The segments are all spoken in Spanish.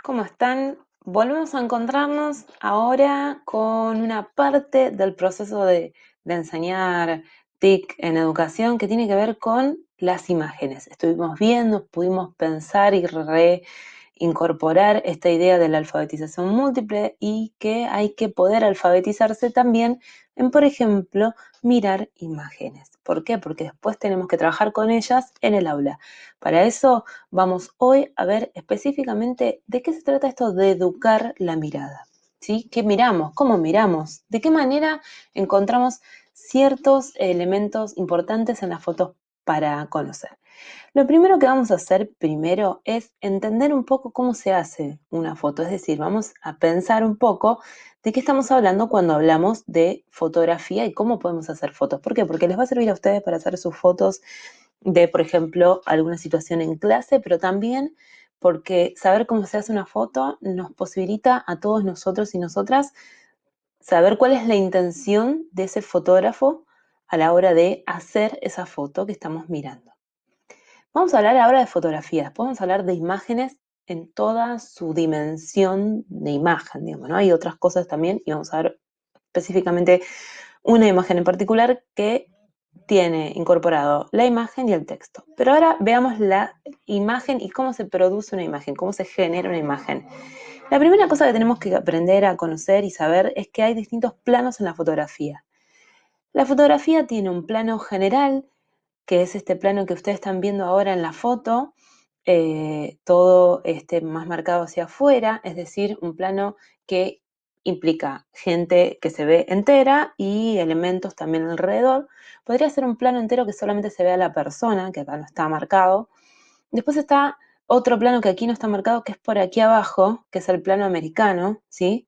¿Cómo están? Volvemos a encontrarnos ahora con una parte del proceso de enseñar TIC en educación que tiene que ver con las imágenes. Estuvimos viendo, pudimos pensar y reincorporar esta idea de la alfabetización múltiple y que hay que poder alfabetizarse también en, por ejemplo, mirar imágenes. ¿Por qué? Porque después tenemos que trabajar con ellas en el aula. Para eso vamos hoy a ver específicamente de qué se trata esto de educar la mirada. ¿Sí? ¿Qué miramos? ¿Cómo miramos? ¿De qué manera encontramos ciertos elementos importantes en las fotos para conocer? Lo primero que vamos a hacer primero es entender un poco cómo se hace una foto, es decir, vamos a pensar un poco de qué estamos hablando cuando hablamos de fotografía y cómo podemos hacer fotos. ¿Por qué? Porque les va a servir a ustedes para hacer sus fotos de, por ejemplo, alguna situación en clase, pero también porque saber cómo se hace una foto nos posibilita a todos nosotros y nosotras saber cuál es la intención de ese fotógrafo a la hora de hacer esa foto que estamos mirando. Vamos a hablar ahora de fotografías, después vamos a hablar de imágenes en toda su dimensión de imagen, digamos, ¿no? Hay otras cosas también y vamos a ver específicamente una imagen en particular que tiene incorporado la imagen y el texto. Pero ahora veamos la imagen y cómo se produce una imagen, cómo se genera una imagen. La primera cosa que tenemos que aprender a conocer y saber es que hay distintos planos en la fotografía. La fotografía tiene un plano general, que es este plano que ustedes están viendo ahora en la foto, todo más marcado hacia afuera, es decir, un plano que implica gente que se ve entera y elementos también alrededor. Podría ser un plano entero que solamente se ve a la persona, que acá no está marcado. Después está otro plano que aquí no está marcado, que es por aquí abajo, que es el plano americano, ¿sí?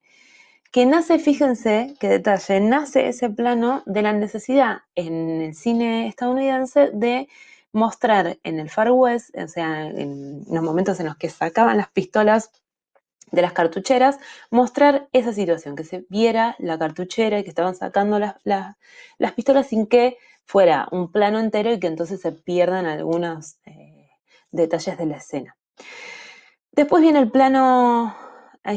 Que nace, fíjense qué detalle, nace ese plano de la necesidad en el cine estadounidense de mostrar en el Far West, o sea, en los momentos en los que sacaban las pistolas de las cartucheras, mostrar esa situación, que se viera la cartuchera y que estaban sacando las pistolas sin que fuera un plano entero y que entonces se pierdan algunos detalles de la escena. Después viene el plano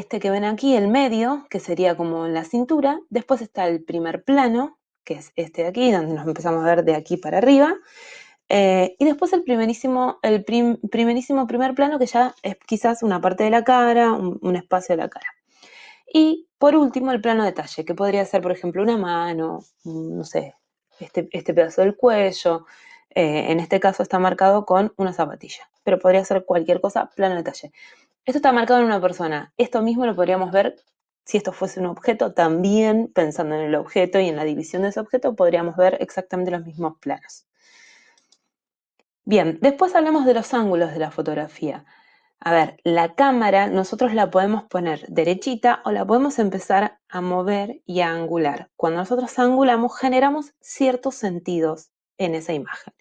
que ven aquí, el medio, que sería como la cintura. Después está el primer plano, que es este de aquí, donde nos empezamos a ver de aquí para arriba. Y después el primerísimo primer plano, que ya es quizás una parte de la cara, un espacio de la cara. Y por último, el plano detalle, que podría ser, por ejemplo, una mano, no sé, este pedazo del cuello. En este caso está marcado con una zapatilla, pero podría ser cualquier cosa, plano detalle. Esto está marcado en una persona. Esto mismo lo podríamos ver si esto fuese un objeto, también pensando en el objeto y en la división de ese objeto, podríamos ver exactamente los mismos planos. Bien, después hablamos de los ángulos de la fotografía. A ver, la cámara nosotros la podemos poner derechita o la podemos empezar a mover y a angular. Cuando nosotros angulamos, generamos ciertos sentidos en esa imagen.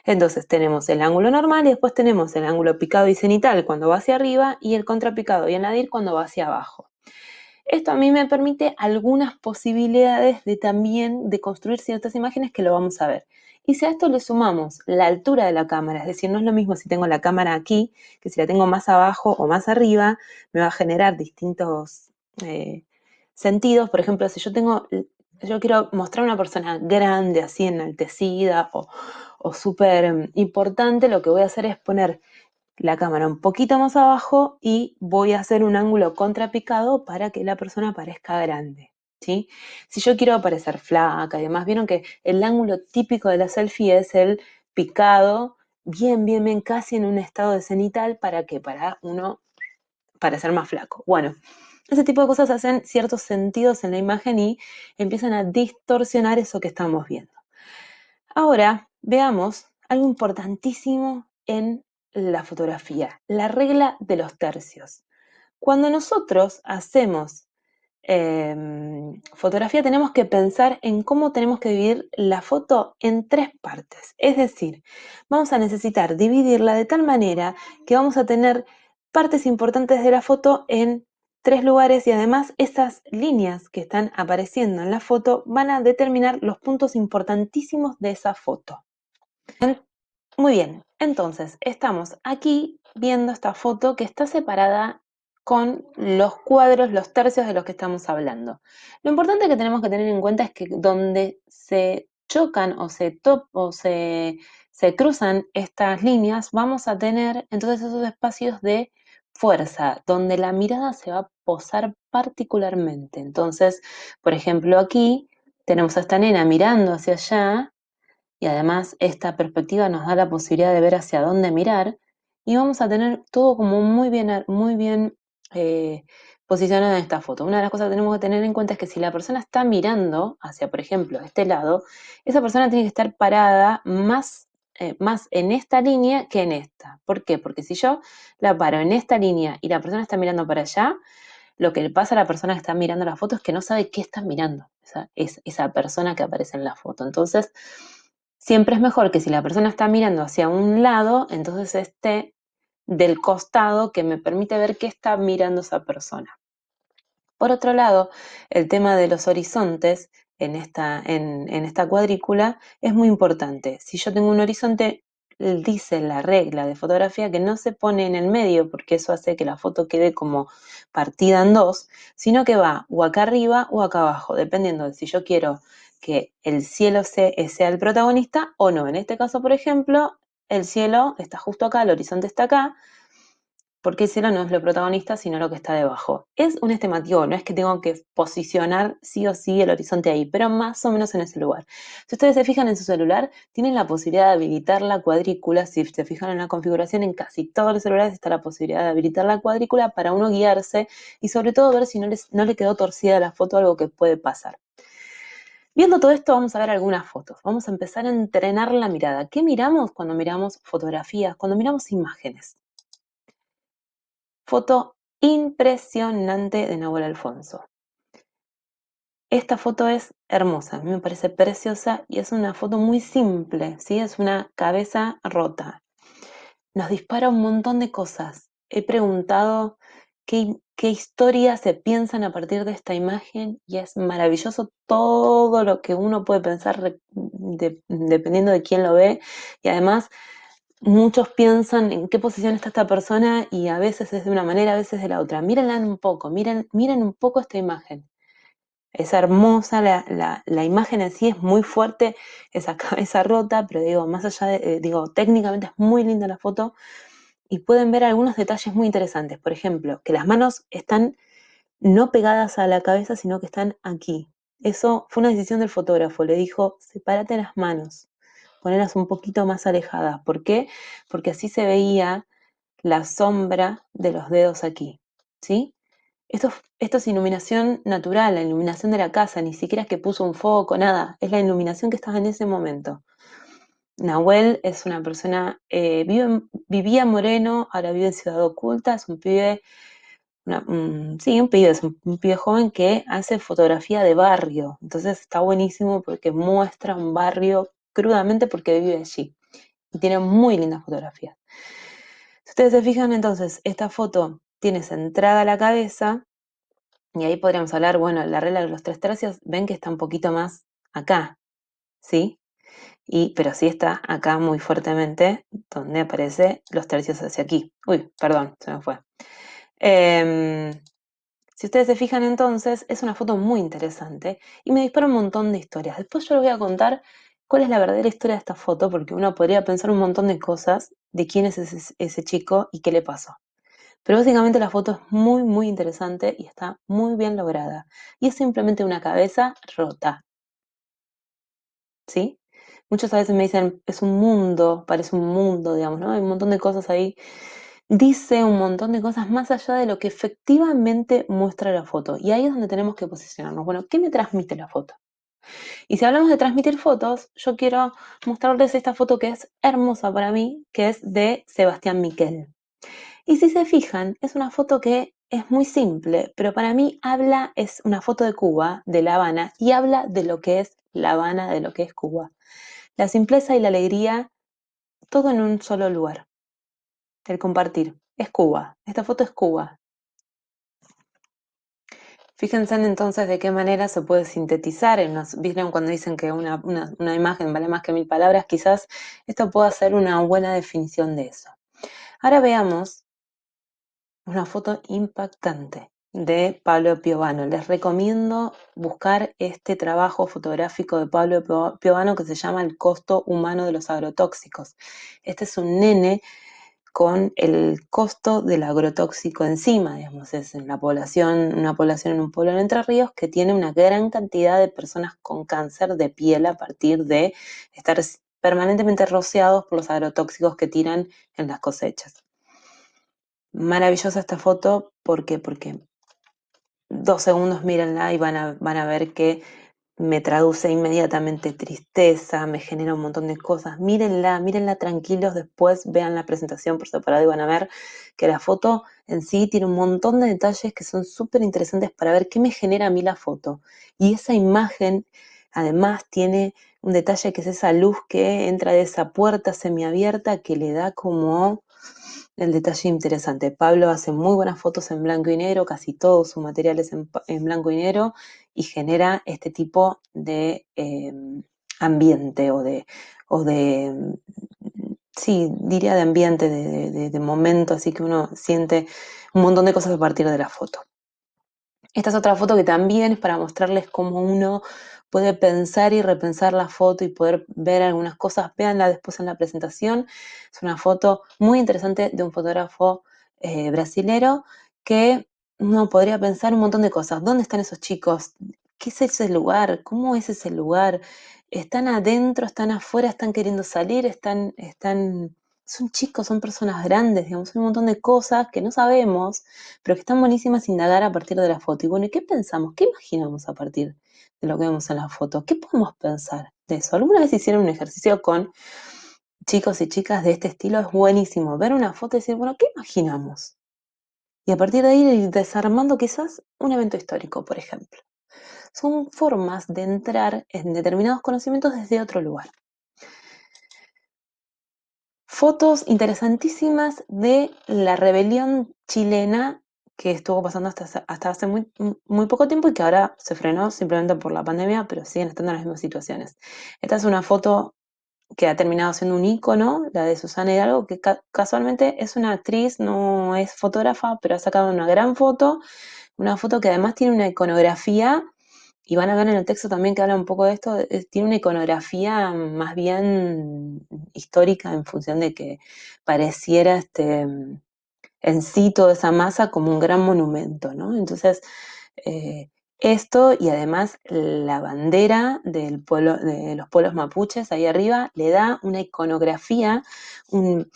Entonces tenemos el ángulo normal y después tenemos el ángulo picado y cenital cuando va hacia arriba y el contrapicado y el nadir cuando va hacia abajo. Esto a mí me permite algunas posibilidades de también de construir ciertas imágenes que lo vamos a ver. Y si a esto le sumamos la altura de la cámara, es decir, no es lo mismo si tengo la cámara aquí, que si la tengo más abajo o más arriba, me va a generar distintos sentidos. Por ejemplo, si yo quiero mostrar a una persona grande, así enaltecida o súper importante, lo que voy a hacer es poner la cámara un poquito más abajo y voy a hacer un ángulo contrapicado para que la persona parezca grande, ¿sí? Si yo quiero parecer flaca y demás, vieron que el ángulo típico de la selfie es el picado, bien, bien, bien, casi en un estado de cenital, ¿para qué? Para uno parecer más flaco. Bueno, ese tipo de cosas hacen ciertos sentidos en la imagen y empiezan a distorsionar eso que estamos viendo. Ahora veamos algo importantísimo en la fotografía, la regla de los tercios. Cuando nosotros hacemos fotografía tenemos que pensar en cómo tenemos que dividir la foto en tres partes. Es decir, vamos a necesitar dividirla de tal manera que vamos a tener partes importantes de la foto en tres lugares y además esas líneas que están apareciendo en la foto van a determinar los puntos importantísimos de esa foto. Muy bien, entonces estamos aquí viendo esta foto que está separada con los cuadros, los tercios de los que estamos hablando. Lo importante que tenemos que tener en cuenta es que donde se chocan se cruzan estas líneas, vamos a tener entonces esos espacios de fuerza, donde la mirada se va a posar particularmente. Entonces, por ejemplo, aquí tenemos a esta nena mirando hacia allá y además esta perspectiva nos da la posibilidad de ver hacia dónde mirar y vamos a tener todo como muy bien eh, posicionado en esta foto. Una de las cosas que tenemos que tener en cuenta es que si la persona está mirando hacia, por ejemplo, este lado, esa persona tiene que estar parada más en esta línea que en esta. ¿Por qué? Porque si yo la paro en esta línea y la persona está mirando para allá, lo que le pasa a la persona que está mirando la foto es que no sabe qué está mirando, esa persona que aparece en la foto. Entonces, siempre es mejor que si la persona está mirando hacia un lado, entonces esté del costado que me permite ver qué está mirando esa persona. Por otro lado, el tema de los horizontes en esta cuadrícula es muy importante. Si yo tengo un horizonte, dice la regla de fotografía que no se pone en el medio, porque eso hace que la foto quede como partida en dos, sino que va o acá arriba o acá abajo, dependiendo de si yo quiero que el cielo sea el protagonista o no. En este caso, por ejemplo, el cielo está justo acá, el horizonte está acá, porque el cielo no es lo protagonista, sino lo que está debajo. Es un esquemativo, no es que tengo que posicionar sí o sí el horizonte ahí, pero más o menos en ese lugar. Si ustedes se fijan en su celular, tienen la posibilidad de habilitar la cuadrícula. Si se fijan en la configuración, en casi todos los celulares está la posibilidad de habilitar la cuadrícula para uno guiarse y sobre todo ver si no le quedó torcida la foto, algo que puede pasar. Viendo todo esto, vamos a ver algunas fotos. Vamos a empezar a entrenar la mirada. ¿Qué miramos cuando miramos fotografías, cuando miramos imágenes? Foto impresionante de Nahuel Alfonso. Esta foto es hermosa, a mí me parece preciosa y es una foto muy simple, ¿sí? Es una cabeza rota. Nos dispara un montón de cosas. He preguntado qué historias se piensan a partir de esta imagen y es maravilloso todo lo que uno puede pensar dependiendo de quién lo ve y además muchos piensan en qué posición está esta persona y a veces es de una manera, a veces de la otra. Mírenla un poco, miren un poco esta imagen. Es hermosa, la imagen en sí es muy fuerte, esa cabeza rota, pero digo, más allá digo, técnicamente es muy linda la foto y pueden ver algunos detalles muy interesantes. Por ejemplo, que las manos están no pegadas a la cabeza, sino que están aquí. Eso fue una decisión del fotógrafo, le dijo, sepárate las manos, ponerlas un poquito más alejadas. ¿Por qué? Porque así se veía la sombra de los dedos aquí, ¿sí? Esto es iluminación natural, la iluminación de la casa, ni siquiera es que puso un foco, nada, es la iluminación que estaba en ese momento. Nahuel es una persona, vivía en Moreno, ahora vive en Ciudad Oculta, es un pibe, sí, un pibe, es un pibe joven que hace fotografía de barrio, entonces está buenísimo porque muestra un barrio crudamente porque vive allí y tiene muy lindas fotografías. Si ustedes se fijan entonces, esta foto tiene centrada la cabeza y ahí podríamos hablar, bueno, la regla de los tres tercios, ven que está un poquito más acá, ¿sí? Pero sí está acá muy fuertemente, donde aparece los tercios hacia aquí. Uy, perdón, se me fue. Em, si ustedes se fijan entonces, es una foto muy interesante y me dispara un montón de historias. Después yo les voy a contar cuál es la verdadera historia de esta foto, porque uno podría pensar un montón de cosas de quién es ese chico y qué le pasó. Pero básicamente la foto es muy interesante y está muy bien lograda. Y es simplemente una cabeza rota, ¿sí? Muchas veces me dicen, es un mundo, parece un mundo, digamos, ¿no? Hay un montón de cosas ahí. Dice un montón de cosas más allá de lo que efectivamente muestra la foto. Y ahí es donde tenemos que posicionarnos. Bueno, ¿qué me transmite la foto? Y si hablamos de transmitir fotos, yo quiero mostrarles esta foto que es hermosa para mí, que es de Sebastián Miquel. Y si se fijan, es una foto que es muy simple, pero para mí es una foto de Cuba, de La Habana, y habla de lo que es La Habana, de lo que es Cuba. La simpleza y la alegría, todo en un solo lugar. El compartir. Es Cuba. Esta foto es Cuba. Fíjense entonces de qué manera se puede sintetizar. ¿Vieron cuando dicen que una imagen vale más que 1000 palabras? Quizás esto pueda ser una buena definición de eso. Ahora veamos Una foto impactante de Pablo Piovano. Les recomiendo buscar este trabajo fotográfico de Pablo Piovano que se llama El costo humano de los agrotóxicos. Este es un nene con el costo del agrotóxico encima, digamos, es en la población, una población en un pueblo en Entre Ríos que tiene una gran cantidad de personas con cáncer de piel a partir de estar permanentemente rociados por los agrotóxicos que tiran en las cosechas. Maravillosa esta foto, ¿por qué? Porque 2 segundos mírenla y van a ver que me traduce inmediatamente tristeza, me genera un montón de cosas. Mírenla, mírenla tranquilos, después vean la presentación por separado y van a ver que la foto en sí tiene un montón de detalles que son súper interesantes para ver qué me genera a mí la foto. Y esa imagen además tiene un detalle que es esa luz que entra de esa puerta semiabierta que le da como el detalle interesante. Pablo hace muy buenas fotos en blanco y negro, casi todo su material es en blanco y negro y genera este tipo de ambiente sí, diría de ambiente, de momento, así que uno siente un montón de cosas a partir de la foto. Esta es otra foto que también es para mostrarles cómo uno puede pensar y repensar la foto y poder ver algunas cosas. Véanla después en la presentación. Es una foto muy interesante de un fotógrafo brasilero que uno podría pensar un montón de cosas. ¿Dónde están esos chicos? ¿Qué es ese lugar? ¿Cómo es ese lugar? ¿Están adentro? ¿Están afuera? ¿Están queriendo salir? Son chicos, son personas grandes, digamos, hay un montón de cosas que no sabemos pero que están buenísimas indagar a partir de la foto. Y bueno, ¿y qué pensamos? ¿Qué imaginamos a partir de lo que vemos en la foto? ¿Qué podemos pensar de eso? ¿Alguna vez hicieron un ejercicio con chicos y chicas de este estilo? Es buenísimo ver una foto y decir, bueno, ¿qué imaginamos? Y a partir de ahí ir desarmando quizás un evento histórico, por ejemplo. Son formas de entrar en determinados conocimientos desde otro lugar. Fotos interesantísimas de la rebelión chilena que estuvo pasando hasta hace muy poco tiempo y que ahora se frenó simplemente por la pandemia, pero siguen estando en las mismas situaciones. Esta es una foto que ha terminado siendo un ícono, la de Susana Hidalgo, que casualmente es una actriz, no es fotógrafa, pero ha sacado una foto que además tiene una iconografía y van a ver en el texto también que habla un poco de esto, tiene una iconografía más bien histórica en función de que pareciera en sí toda esa masa como un gran monumento, ¿no? Entonces, eh, esto y además la bandera del pueblo, de los pueblos mapuches ahí arriba le da una iconografía, un,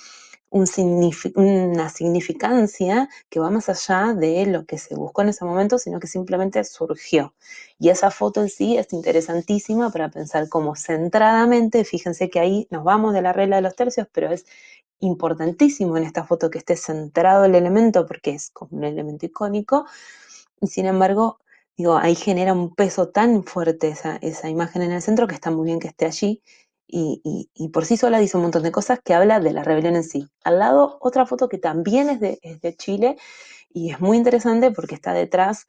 una significancia que va más allá de lo que se buscó en ese momento, sino que simplemente surgió. Y esa foto en sí es interesantísima para pensar cómo centradamente, fíjense que ahí nos vamos de la regla de los tercios, pero es importantísimo en esta foto que esté centrado el elemento porque es como un elemento icónico y sin embargo, digo, ahí genera un peso tan fuerte esa imagen en el centro que está muy bien que esté allí y por sí sola dice un montón de cosas que habla de la rebelión en sí. Al lado, otra foto que también es de Chile y es muy interesante porque está detrás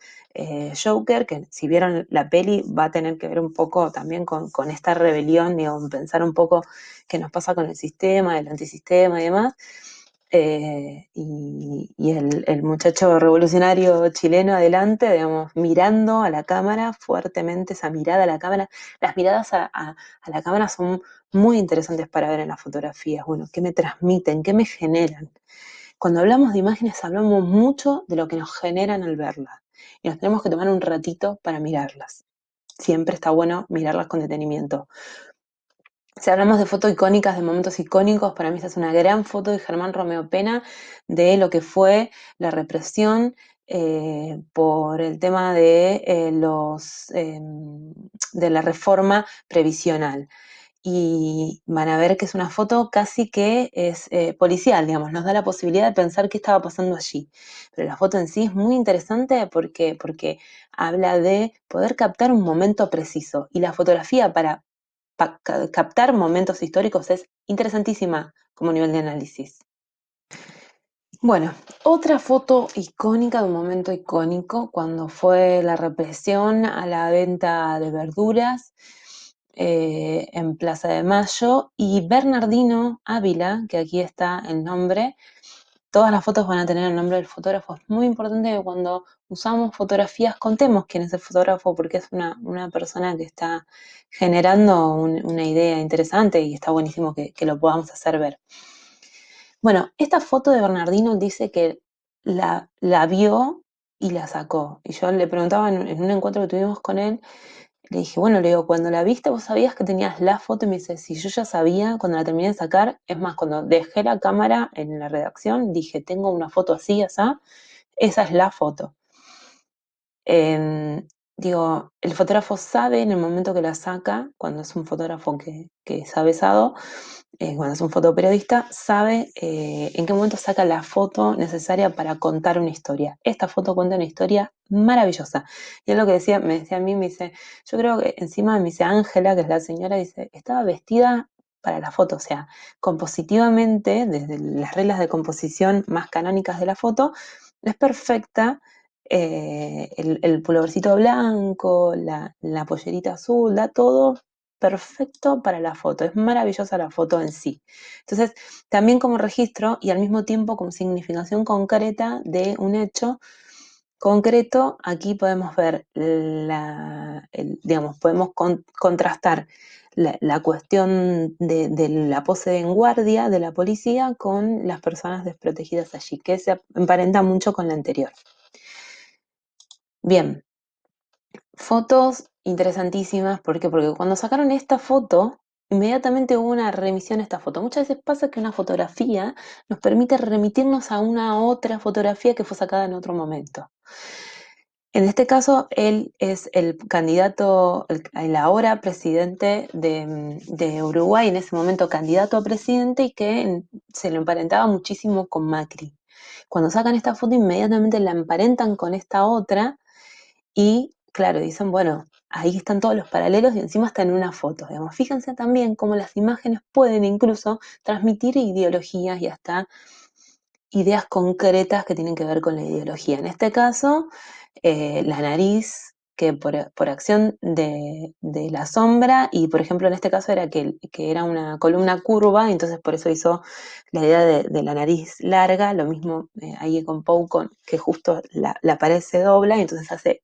Joker, que si vieron la peli va a tener que ver un poco también con esta rebelión, digo, pensar un poco qué nos pasa con el sistema, el antisistema y demás. Y el muchacho revolucionario chileno adelante, digamos, mirando a la cámara fuertemente, esa mirada a la cámara. Las miradas a la cámara son muy interesantes para ver en las fotografías. Bueno, ¿qué me transmiten? ¿Qué me generan? Cuando hablamos de imágenes hablamos mucho de lo que nos generan al verlas. Y nos tenemos que tomar un ratito para mirarlas. Siempre está bueno mirarlas con detenimiento. Si hablamos de fotos icónicas, de momentos icónicos, para mí esta es una gran foto de Germán Romeo Pena de lo que fue la represión por el tema de la reforma previsional. Y van a ver que es una foto casi que es policial, digamos, nos da la posibilidad de pensar qué estaba pasando allí. Pero la foto en sí es muy interesante porque habla de poder captar un momento preciso. Y la fotografía para captar momentos históricos es interesantísima como nivel de análisis. Bueno, otra foto icónica de un momento icónico cuando fue la represión a la venta de verduras en Plaza de Mayo y Bernardino Ávila, que aquí está el nombre, todas las fotos van a tener el nombre del fotógrafo. Es muy importante que cuando usamos fotografías contemos quién es el fotógrafo, porque es una persona que está generando una idea interesante y está buenísimo que lo podamos hacer ver. Bueno, esta foto de Bernardino dice que la vio y la sacó. Y yo le preguntaba en un encuentro que tuvimos con él, le dije, bueno, le digo, cuando la viste, ¿vos sabías que tenías la foto? Y me dice, sí, yo ya sabía cuando la terminé de sacar. Es más, cuando dejé la cámara en la redacción, dije, tengo una foto así, esa es la foto. Digo, el fotógrafo sabe en el momento que la saca, cuando es un fotógrafo que es avesado, cuando es un fotoperiodista, sabe en qué momento saca la foto necesaria para contar una historia. Esta foto cuenta una historia maravillosa. Y es lo que decía, me decía a mí, me dice, yo creo que encima me dice Ángela, que es la señora, dice, estaba vestida para la foto, o sea, compositivamente, desde las reglas de composición más canónicas de la foto, es perfecta. El pullovercito blanco, la pollerita azul, da todo perfecto para la foto, es maravillosa la foto en sí. Entonces, también como registro y al mismo tiempo como significación concreta de un hecho concreto, aquí podemos ver, digamos, podemos contrastar la cuestión de la pose de guardia de la policía con las personas desprotegidas allí, que se emparenta mucho con la anterior. Bien, fotos interesantísimas, ¿por qué? Porque cuando sacaron esta foto, inmediatamente hubo una remisión a esta foto. Muchas veces pasa que una fotografía nos permite remitirnos a una otra fotografía que fue sacada en otro momento. En este caso, él es el candidato, el ahora presidente de Uruguay, en ese momento candidato a presidente y que se lo emparentaba muchísimo con Macri. Cuando sacan esta foto, inmediatamente la emparentan con esta otra y claro, dicen, bueno, ahí están todos los paralelos y encima están en una foto. Digamos. Fíjense también cómo las imágenes pueden incluso transmitir ideologías y hasta ideas concretas que tienen que ver con la ideología. En este caso, la nariz, que por acción de la sombra, y por ejemplo en este caso era que era una columna curva, entonces por eso hizo la idea de la nariz larga, lo mismo ahí con Pou, que justo la pared se dobla y entonces hace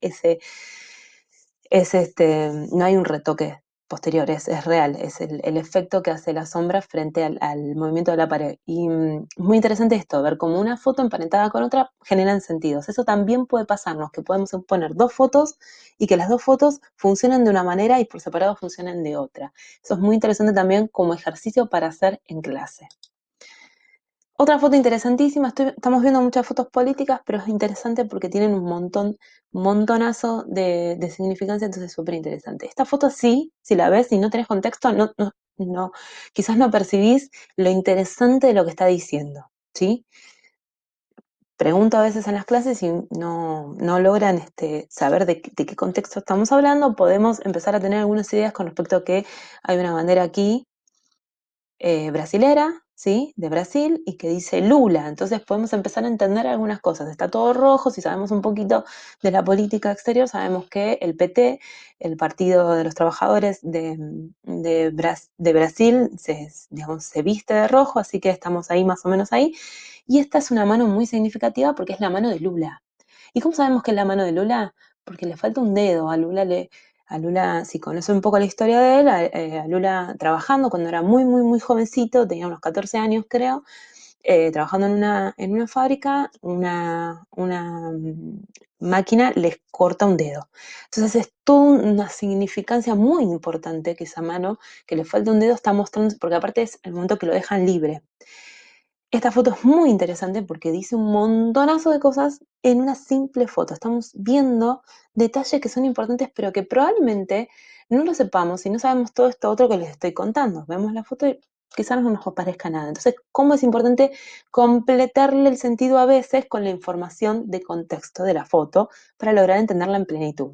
no hay un retoque posterior, es real, es el efecto que hace la sombra frente al movimiento de la pared. Y es muy interesante esto, ver cómo una foto emparentada con otra generan sentidos. Eso también puede pasarnos, que podemos poner dos fotos y que las dos fotos funcionen de una manera y por separado funcionen de otra. Eso es muy interesante también como ejercicio para hacer en clase. Otra foto interesantísima, estamos viendo muchas fotos políticas, pero es interesante porque tienen un montonazo de significancia, entonces es súper interesante. Esta foto sí, si la ves y no tenés contexto, no, quizás no percibís lo interesante de lo que está diciendo, ¿sí? Pregunto a veces en las clases y no logran saber de qué contexto estamos hablando, podemos empezar a tener algunas ideas con respecto a que hay una bandera aquí brasilera, ¿sí? De Brasil, y que dice Lula. Entonces podemos empezar a entender algunas cosas. Está todo rojo, si sabemos un poquito de la política exterior, sabemos que el PT, el Partido de los Trabajadores de Brasil, digamos, se viste de rojo, así que estamos ahí más o menos ahí. Y esta es una mano muy significativa porque es la mano de Lula. ¿Y cómo sabemos que es la mano de Lula? Porque le falta un dedo. A Lula, si conoce un poco la historia de él, a Lula trabajando cuando era muy, muy, muy jovencito, tenía unos 14 años creo, trabajando en una fábrica, una máquina les corta un dedo. Entonces es toda una significancia muy importante que esa mano, que le falta un dedo, está mostrando, porque aparte es el momento que lo dejan libre. Esta foto es muy interesante porque dice un montonazo de cosas en una simple foto. Estamos viendo detalles que son importantes, pero que probablemente no lo sepamos y no sabemos todo esto otro que les estoy contando. Vemos la foto y quizás no nos aparezca nada. Entonces, ¿cómo es importante completarle el sentido a veces con la información de contexto de la foto para lograr entenderla en plenitud?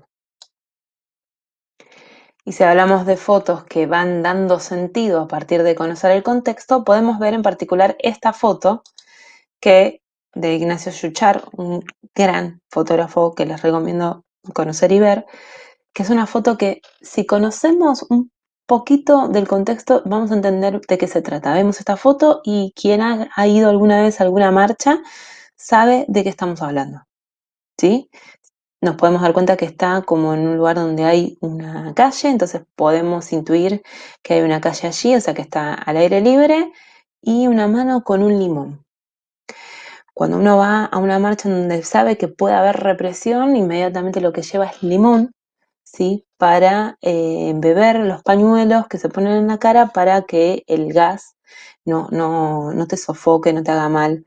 Y si hablamos de fotos que van dando sentido a partir de conocer el contexto, podemos ver en particular esta foto que de Ignacio Yuchar, un gran fotógrafo que les recomiendo conocer y ver, que es una foto que si conocemos poquito del contexto, vamos a entender de qué se trata. Vemos esta foto y quien ha ido alguna vez a alguna marcha sabe de qué estamos hablando, ¿sí? Nos podemos dar cuenta que está como en un lugar donde hay una calle, entonces podemos intuir que hay una calle allí, o sea que está al aire libre, y una mano con un limón. Cuando uno va a una marcha donde sabe que puede haber represión, inmediatamente lo que lleva es limón, ¿sí? Para beber los pañuelos que se ponen en la cara para que el gas no te sofoque, no te haga mal,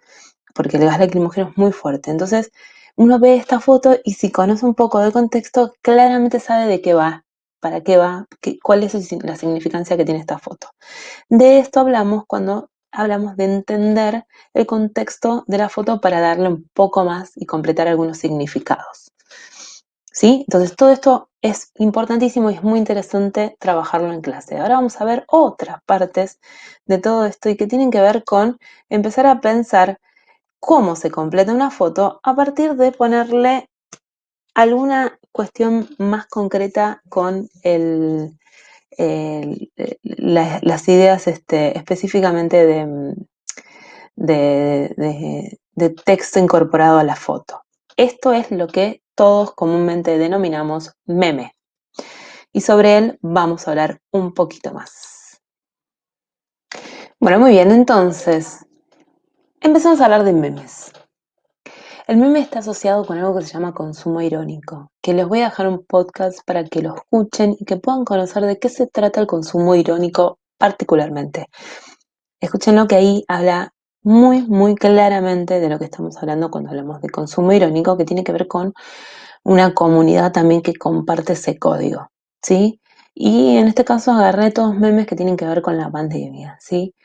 porque el gas lacrimógeno es muy fuerte. Entonces, uno ve esta foto y si conoce un poco de contexto, claramente sabe de qué va, para qué va, cuál es la significancia que tiene esta foto. De esto hablamos cuando hablamos de entender el contexto de la foto para darle un poco más y completar algunos significados. ¿Sí? Entonces todo esto es importantísimo y es muy interesante trabajarlo en clase. Ahora vamos a ver otras partes de todo esto y que tienen que ver con empezar a pensar cómo se completa una foto a partir de ponerle alguna cuestión más concreta con las ideas específicamente de texto incorporado a la foto. Esto es lo que todos comúnmente denominamos meme. Y sobre él vamos a hablar un poquito más. Bueno, muy bien, entonces, empezamos a hablar de memes. El meme está asociado con algo que se llama consumo irónico, que les voy a dejar un podcast para que lo escuchen y que puedan conocer de qué se trata el consumo irónico particularmente. Escúchenlo que ahí habla muy, muy claramente de lo que estamos hablando cuando hablamos de consumo irónico, que tiene que ver con una comunidad también que comparte ese código, ¿sí? Y en este caso agarré todos memes que tienen que ver con la pandemia, ¿sí?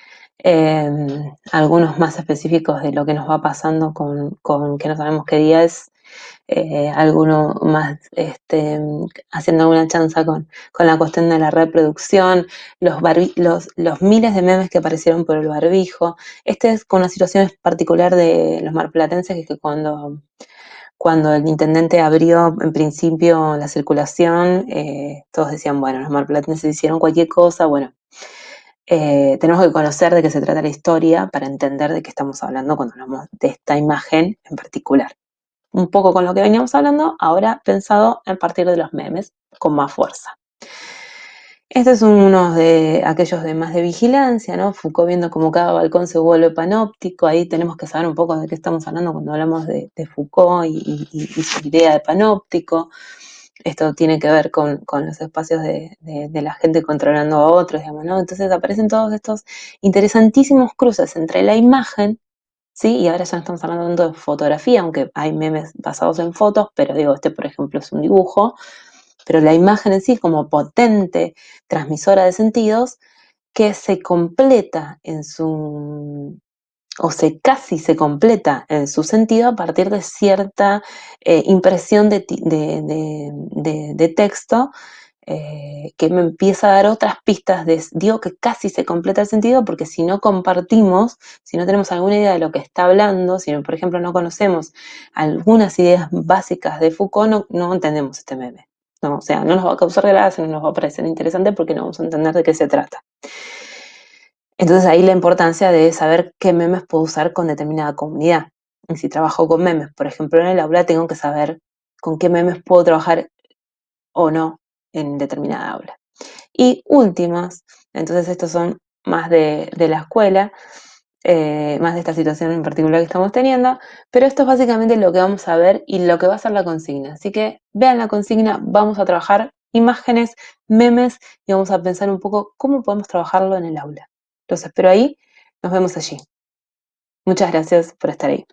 Algunos más específicos de lo que nos va pasando con que no sabemos qué día es, alguno más haciendo alguna chanza con la cuestión de la reproducción, los miles de memes que aparecieron por el barbijo. Este es con una situación particular de los marplatenses, que es que cuando el intendente abrió en principio la circulación, todos decían, bueno, los marplatenses hicieron cualquier cosa, bueno, tenemos que conocer de qué se trata la historia para entender de qué estamos hablando cuando hablamos de esta imagen en particular. Un poco con lo que veníamos hablando, ahora pensado a partir de los memes, con más fuerza. Este es uno de aquellos de más de vigilancia, ¿no? Foucault viendo cómo cada balcón se vuelve panóptico. Ahí tenemos que saber un poco de qué estamos hablando cuando hablamos de Foucault y su idea de panóptico. Esto tiene que ver con los espacios de la gente controlando a otros, digamos, ¿no? Entonces aparecen todos estos interesantísimos cruces entre la imagen, ¿sí? Y ahora ya no estamos hablando tanto de fotografía, aunque hay memes basados en fotos, pero digo, este por ejemplo es un dibujo, pero la imagen en sí como potente transmisora de sentidos que se completa en su, o se casi se completa en su sentido a partir de cierta impresión de texto, que me empieza a dar otras pistas digo que casi se completa el sentido porque si no compartimos, si no tenemos alguna idea de lo que está hablando, si por ejemplo no conocemos algunas ideas básicas de Foucault, no entendemos este meme. No, o sea, no nos va a causar gracia, no nos va a parecer interesante porque no vamos a entender de qué se trata. Entonces ahí la importancia de saber qué memes puedo usar con determinada comunidad. Y si trabajo con memes, por ejemplo, en el aula, tengo que saber con qué memes puedo trabajar o no en determinada aula. Y últimas, entonces estos son más de la escuela, más de esta situación en particular que estamos teniendo, pero esto es básicamente lo que vamos a ver y lo que va a ser la consigna. Así que vean la consigna, vamos a trabajar imágenes, memes y vamos a pensar un poco cómo podemos trabajarlo en el aula. Los espero ahí, nos vemos allí. Muchas gracias por estar ahí.